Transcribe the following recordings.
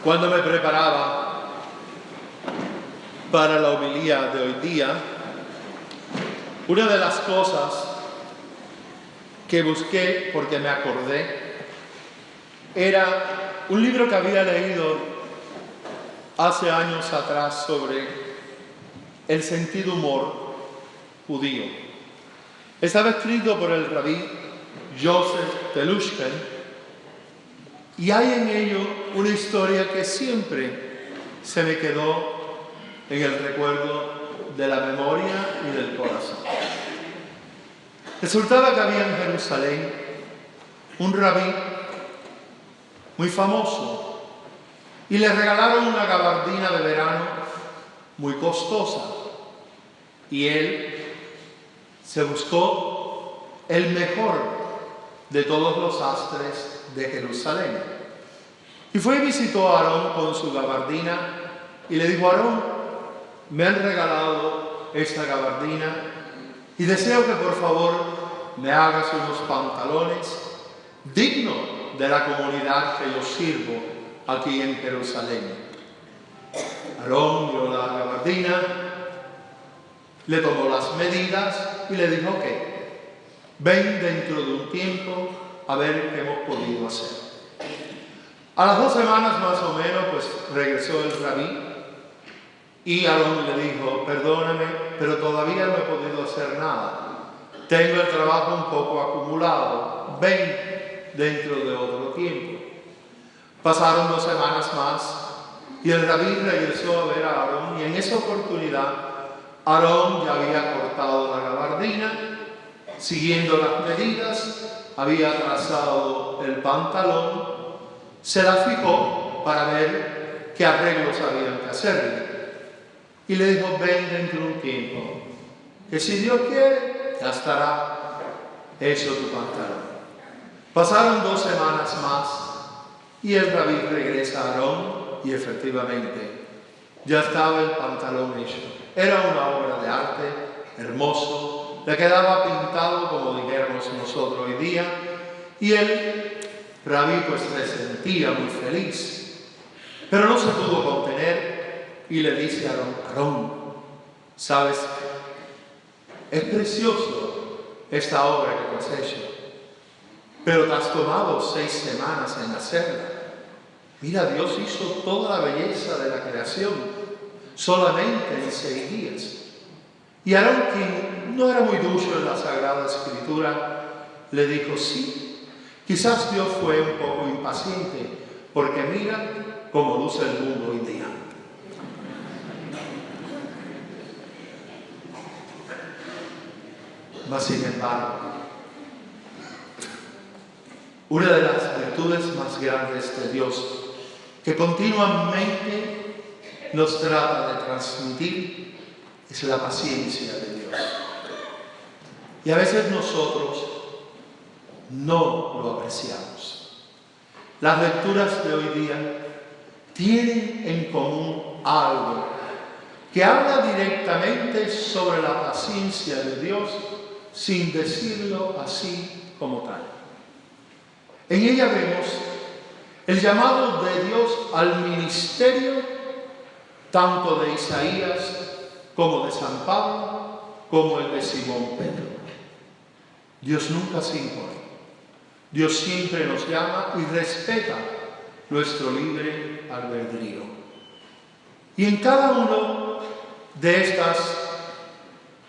Cuando me preparaba para la homilía de hoy día, una de las cosas que busqué, porque me acordé, era un libro que había leído hace años atrás sobre el sentido humor judío. Estaba escrito por el rabí Joseph Telushkin y hay en ello una historia que siempre se me quedó en el recuerdo de la memoria y del corazón. Resultaba que había en Jerusalén un rabí muy famoso y le regalaron una gabardina de verano muy costosa y él se buscó el mejor de todos los sastres de Jerusalén. Y fue y visitó a Aarón con su gabardina y le dijo: Aarón, me han regalado esta gabardina y deseo que por favor me hagas unos pantalones dignos de la comunidad que yo sirvo aquí en Jerusalén. Aarón dio la gabardina, le tomó las medidas y le dijo: ok, ven dentro de un tiempo a ver qué hemos podido hacer. A las 2 semanas más o menos, pues regresó el rabí y Aarón le dijo: perdóname, pero todavía no he podido hacer nada. Tengo el trabajo un poco acumulado. Ven dentro de otro tiempo. Pasaron 2 semanas más y el rabí regresó a ver a Aarón y en esa oportunidad Aarón ya había cortado la gabardina, siguiendo las medidas, había trazado el pantalón, se la fijó para ver qué arreglos habían que hacerle. Y le dijo: ven dentro de un tiempo, que si Dios quiere, ya estará hecho tu pantalón. Pasaron 2 semanas más y el rabí regresa a Aarón y efectivamente ya estaba el pantalón hecho. Era una obra de arte, hermoso, le quedaba pintado como dijéramos nosotros hoy día y el rabí pues se sentía muy feliz, pero no se pudo contener y le dice a Aarón: Aarón, ¿sabes? Es precioso esta obra que tú has hecho, pero te has tomado 6 semanas en hacerla. Mira, Dios hizo toda la belleza de la creación solamente en 6 días. Y Aarón, quien no era muy ducho en la Sagrada Escritura, le dijo: sí, quizás Dios fue un poco impaciente, porque mira cómo luce el mundo hoy día. Mas sin embargo, una de las virtudes más grandes de Dios que continuamente nos trata de transmitir es la paciencia de Dios. Y a veces nosotros no lo apreciamos. Las lecturas de hoy día tienen en común algo que habla directamente sobre la paciencia de Dios sin decirlo así como tal. En ella vemos el llamado de Dios al ministerio tanto de Isaías como de San Pablo, como el de Simón Pedro. Dios nunca se impone. Dios siempre nos llama y respeta nuestro libre albedrío. Y en cada uno de estas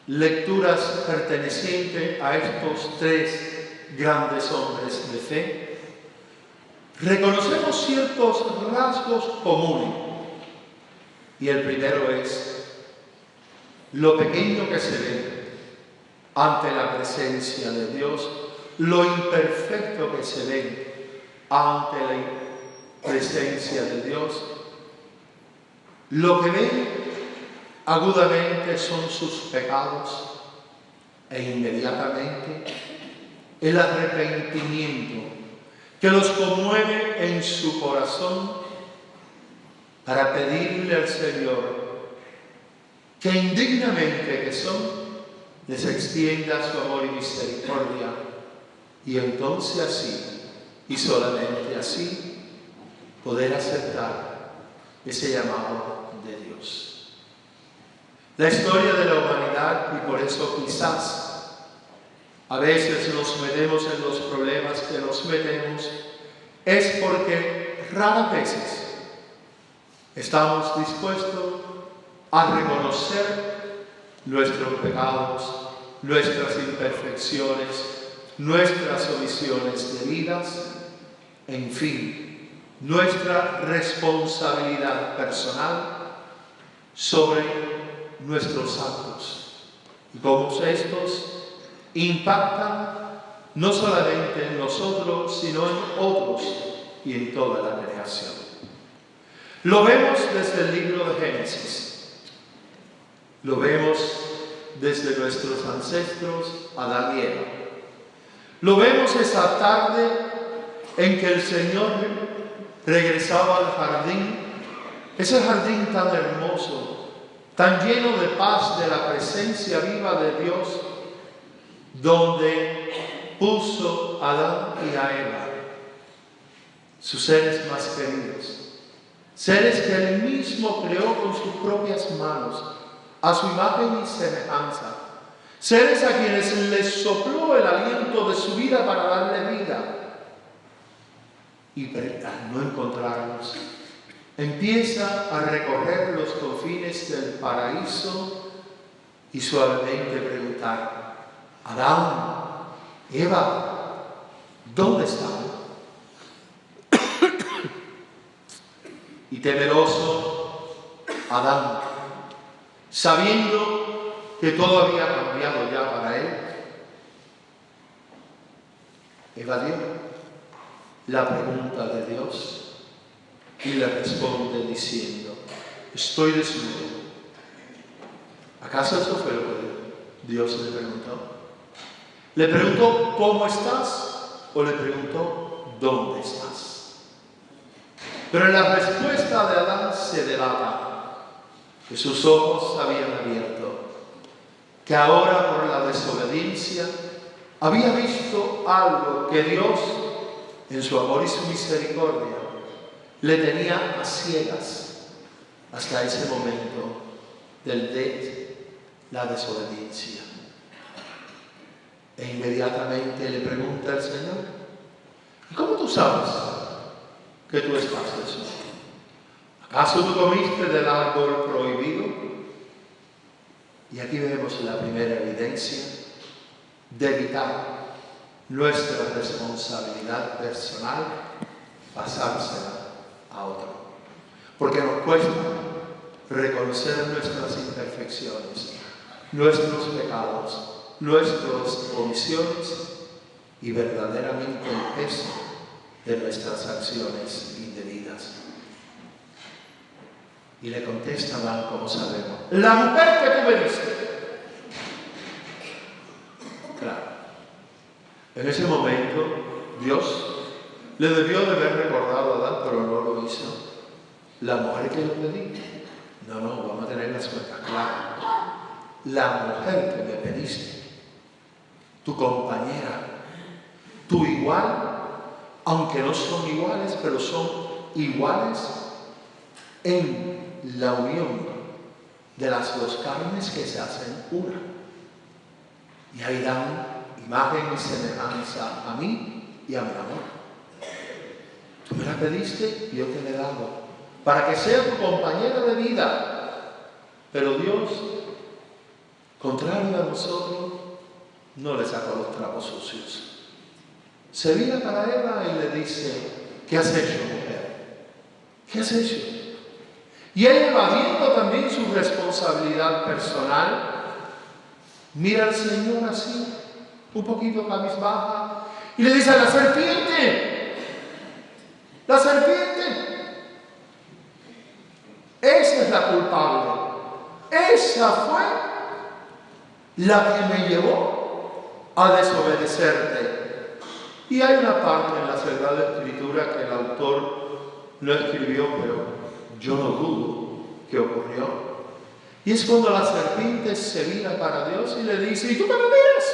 lecturas pertenecientes a estos 3 grandes hombres de fe, reconocemos ciertos rasgos comunes. Y el primero es lo pequeño que se ve ante la presencia de Dios, lo imperfecto que se ve ante la presencia de Dios. Lo que ven agudamente son sus pecados e inmediatamente el arrepentimiento que los conmueve en su corazón para pedirle al Señor que indignamente que son, les extienda su amor y misericordia, y entonces así, y solamente así, poder aceptar ese llamado de Dios. La historia de la humanidad, y por eso quizás a veces nos metemos en los problemas que nos metemos, es porque raras veces estamos dispuestos a reconocer nuestros pecados, nuestras imperfecciones, nuestras omisiones debidas, en fin, nuestra responsabilidad personal sobre nuestros actos y cómo estos impactan no solamente en nosotros, sino en otros y en toda la creación. Lo vemos desde el libro de Génesis, lo vemos desde nuestros ancestros Adán y Eva. Lo vemos esa tarde en que el Señor regresaba al jardín, ese jardín tan hermoso, tan lleno de paz, de la presencia viva de Dios, donde puso a Adán y a Eva, sus seres más queridos, seres que Él mismo creó con sus propias manos, a su imagen y semejanza, seres a quienes les sopló el aliento de su vida para darle vida. Y al no encontrarlos, empieza a recorrer los confines del paraíso y suavemente preguntar: Adán, Eva, ¿dónde están? Y temeroso Adán, sabiendo que todo había cambiado ya para él, evadió la pregunta de Dios y le responde diciendo: estoy desnudo. ¿Acaso eso fue lo que Dios le preguntó? ¿Le preguntó cómo estás o le preguntó dónde estás? Pero en la respuesta de Adán se delata que sus ojos se habían abierto, que ahora por la desobediencia había visto algo que Dios, en su amor y su misericordia, le tenía a ciegas hasta ese momento de la desobediencia. E inmediatamente le pregunta al Señor: ¿y cómo tú sabes que tú estás desnudo? ¿Acaso tú comiste del árbol prohibido? Y aquí vemos la primera evidencia de evitar nuestra responsabilidad personal, pasársela a otro. Porque nos cuesta reconocer nuestras imperfecciones, nuestros pecados, nuestras omisiones y verdaderamente el peso de nuestras acciones indebidas. Y le contesta Adán, como sabemos: la mujer que tú me diste. Claro. En ese momento, Dios le debió de haber recordado a Adán, pero no lo hizo. La mujer que yo te di. No, vamos a tener las cuentas claras. La mujer que me pediste, tu compañera, tu igual, aunque no son iguales, pero son iguales en la unión de las dos carnes que se hacen una. Y ahí dan imagen y semejanza a mí y a mi amor. Tú me la pediste y yo te la he dado, para que sea tu compañera de vida. Pero Dios, contrario a nosotros, no le sacó los trapos sucios. Se vira para Eva y le dice: ¿qué has hecho, mujer? ¿Qué has hecho? Y ella, evadiendo también su responsabilidad personal, mira al Señor así, un poquito cabizbaja, y le dice: la serpiente, la serpiente, esa es la culpable, esa fue la que me llevó a desobedecerte. Y hay una parte en la Sagrada Escritura que el autor no escribió, pero yo no dudo que ocurrió. Y es cuando la serpiente se vira para Dios y le dice: ¿y tú qué me miras?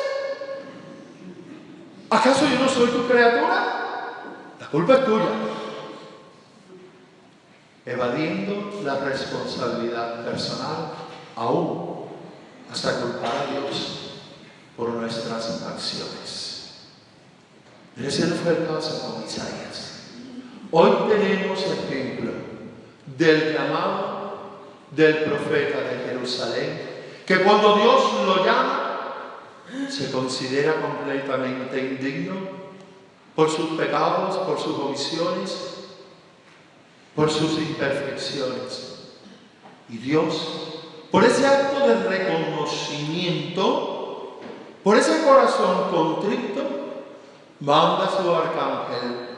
¿Acaso yo no soy tu criatura? La culpa es tuya. evadiendo la responsabilidad personal, aún hasta culpar a Dios por nuestras acciones. Pero ese no fue el caso con Isaías. Hoy tenemos ejemplo del llamado del profeta de Jerusalén, que cuando Dios lo llama, se considera completamente indigno por sus pecados, por sus omisiones, por sus imperfecciones. Y Dios, por ese acto de reconocimiento, por ese corazón contrito, manda a su arcángel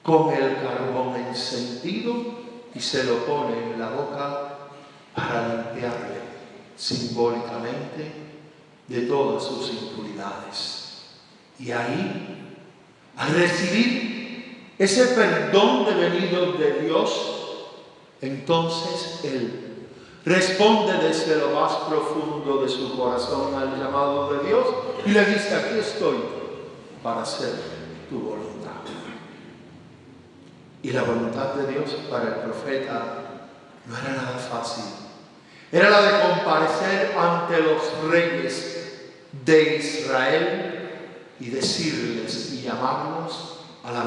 con el carbón encendido y se lo pone en la boca para limpiarle simbólicamente de todas sus impuridades. Y ahí, al recibir ese perdón devenido de Dios, entonces Él responde desde lo más profundo de su corazón al llamado de Dios y le dice: aquí estoy para hacer tu voluntad. Y la voluntad de Dios para el profeta no era nada fácil. Era la de comparecer ante los reyes de Israel y decirles y llamarlos a la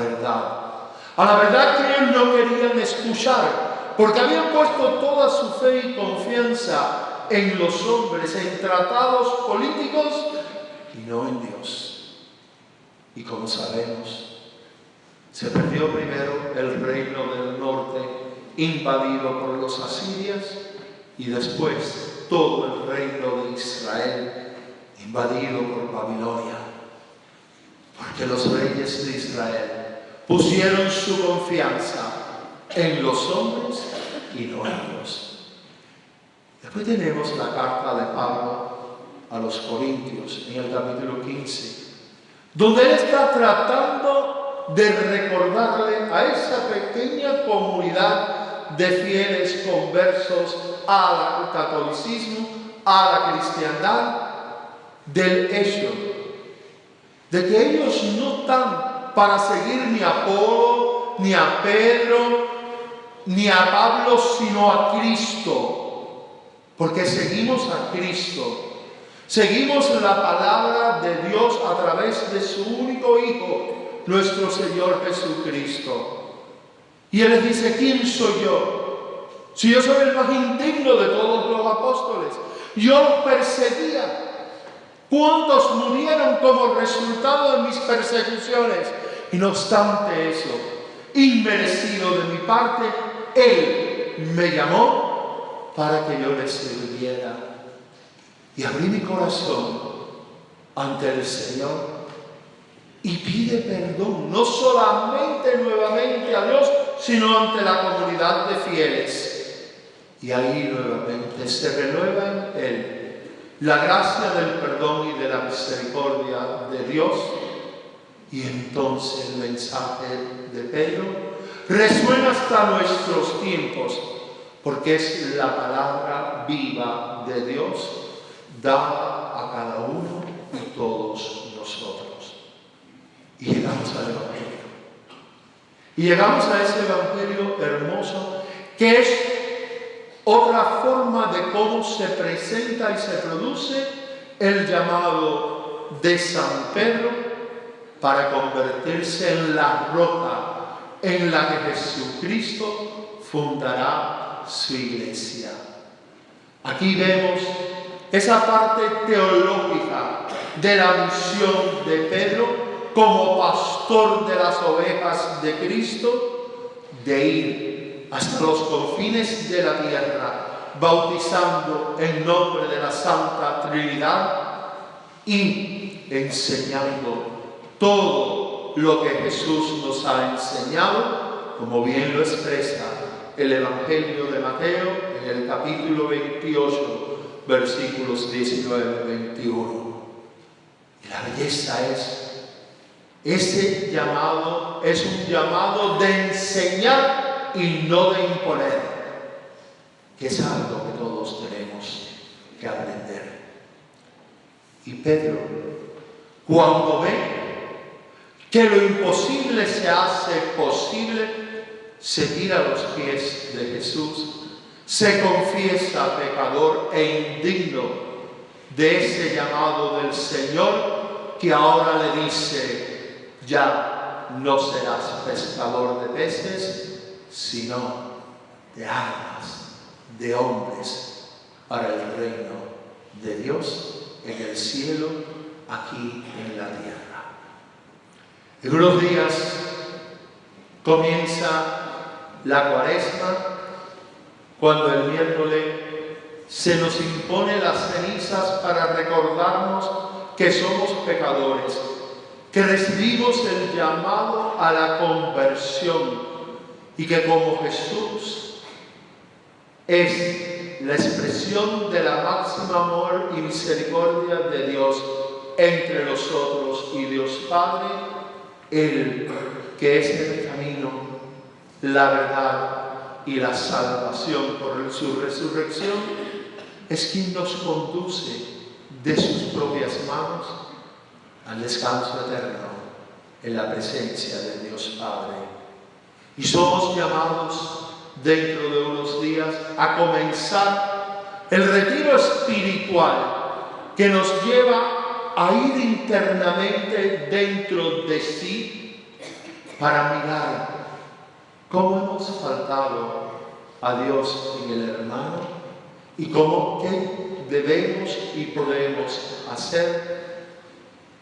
verdad que ellos no querían escuchar, porque habían puesto toda su fe y confianza en los hombres, en tratados políticos y no en Dios. Y como sabemos, se perdió primero el reino del norte invadido por los asirios y después todo el reino de Israel invadido por Babilonia, porque los reyes de Israel pusieron su confianza en los hombres y no en Dios. Después tenemos la carta de Pablo a los Corintios en el capítulo 15, donde él está tratando de recordarle a esa pequeña comunidad de fieles conversos al catolicismo, a la cristiandad, del hecho de que ellos no están para seguir ni a Apolo, ni a Pedro, ni a Pablo, sino a Cristo, porque seguimos a Cristo. Seguimos la palabra de Dios a través de su único Hijo, nuestro Señor Jesucristo. Y Él les dice: ¿quién soy yo? Si yo soy el más indigno de todos los apóstoles. Yo los perseguía. ¿Cuántos murieron como resultado de mis persecuciones? Y no obstante eso, inmerecido de mi parte, Él me llamó para que yo le sirviera. Y abrí mi corazón ante el Señor y pide perdón, no solamente nuevamente a Dios, sino ante la comunidad de fieles. Y ahí nuevamente se renueva en Él la gracia del perdón y de la misericordia de Dios. Y entonces el mensaje de Pedro resuena hasta nuestros tiempos, porque es la palabra viva de Dios dada a cada uno y todos nosotros. Y llegamos al Evangelio. Y llegamos a ese Evangelio hermoso, que es otra forma de cómo se presenta y se produce el llamado de San Pedro para convertirse en la roca en la que Jesucristo fundará su iglesia. Aquí vemos esa parte teológica de la misión de Pedro como pastor de las ovejas de Cristo, de ir hasta los confines de la tierra, bautizando en nombre de la Santa Trinidad y enseñando todo lo que Jesús nos ha enseñado, como bien lo expresa el Evangelio de Mateo en el capítulo 28, versículos 19-21. Y la belleza es, ese llamado es un llamado de enseñar y no de imponer, que es algo que todos tenemos que aprender. Y Pedro, cuando ve que lo imposible se hace posible, se tira a los pies de Jesús, se confiesa pecador e indigno de ese llamado del Señor que ahora le dice: ya no serás pescador de peces, sino de almas, de hombres, para el reino de Dios en el cielo, aquí en la tierra. En unos días comienza la Cuaresma, cuando el miércoles se nos impone las cenizas para recordarnos que somos pecadores, que recibimos el llamado a la conversión y que como Jesús es la expresión de la máxima amor y misericordia de Dios entre nosotros y Dios Padre, Él que es el camino, la verdad y la salvación por su resurrección, es quien nos conduce de sus propias manos al descanso eterno en la presencia de Dios Padre. Y somos llamados dentro de unos días a comenzar el retiro espiritual que nos lleva a ir internamente dentro de sí para mirar cómo hemos faltado a Dios en el hermano y qué debemos y podemos hacer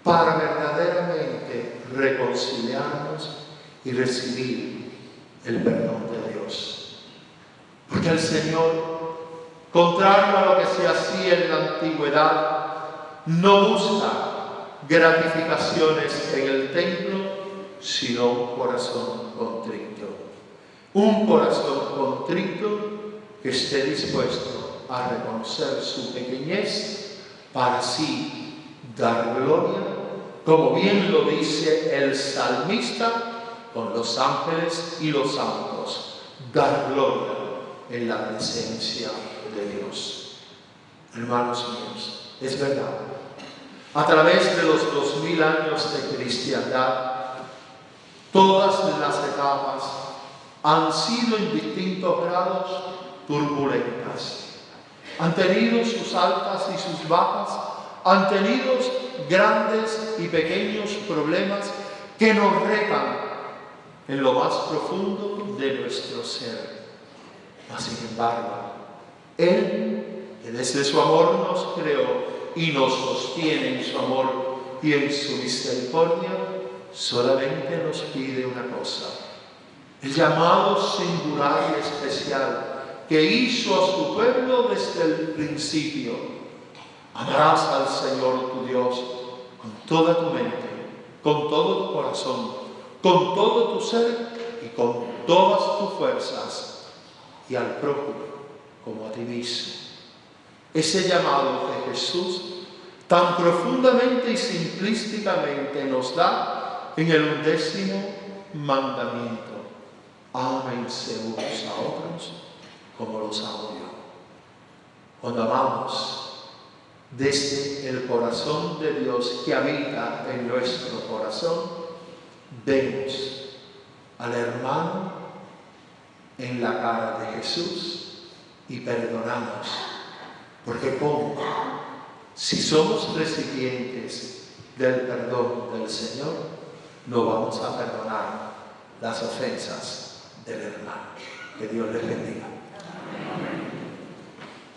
para verdaderamente reconciliarnos y recibir el perdón de Dios. Porque el Señor, contrario a lo que se hacía en la antigüedad, no busca gratificaciones en el templo, sino un corazón contrito. Un corazón contrito que esté dispuesto a reconocer su pequeñez para así dar gloria, como bien lo dice el salmista, con los ángeles y los santos, dar gloria en la presencia de Dios. Hermanos míos, es verdad, a través de los 2000 años de cristiandad, todas las etapas han sido en distintos grados turbulentas. Han tenido sus altas y sus bajas, han tenido grandes y pequeños problemas que nos retan en lo más profundo de nuestro ser. Mas, sin embargo, Él, que desde su amor nos creó y nos sostiene en su amor y en su misericordia, solamente nos pide una cosa: el llamado singular y especial que hizo a su pueblo desde el principio. Amarás al Señor tu Dios con toda tu mente, con todo tu corazón, con todo tu ser y con todas tus fuerzas, y al prójimo como a ti mismo. Ese llamado que Jesús tan profundamente y simplísticamente nos da en el 11º mandamiento: ámense unos a otros como los amo yo. Cuando amamos desde el corazón de Dios que habita en nuestro corazón, vemos al hermano en la cara de Jesús y perdonamos. Porque ¿cómo? Si somos recipientes del perdón del Señor, no vamos a perdonar las ofensas del hermano. Que Dios les bendiga.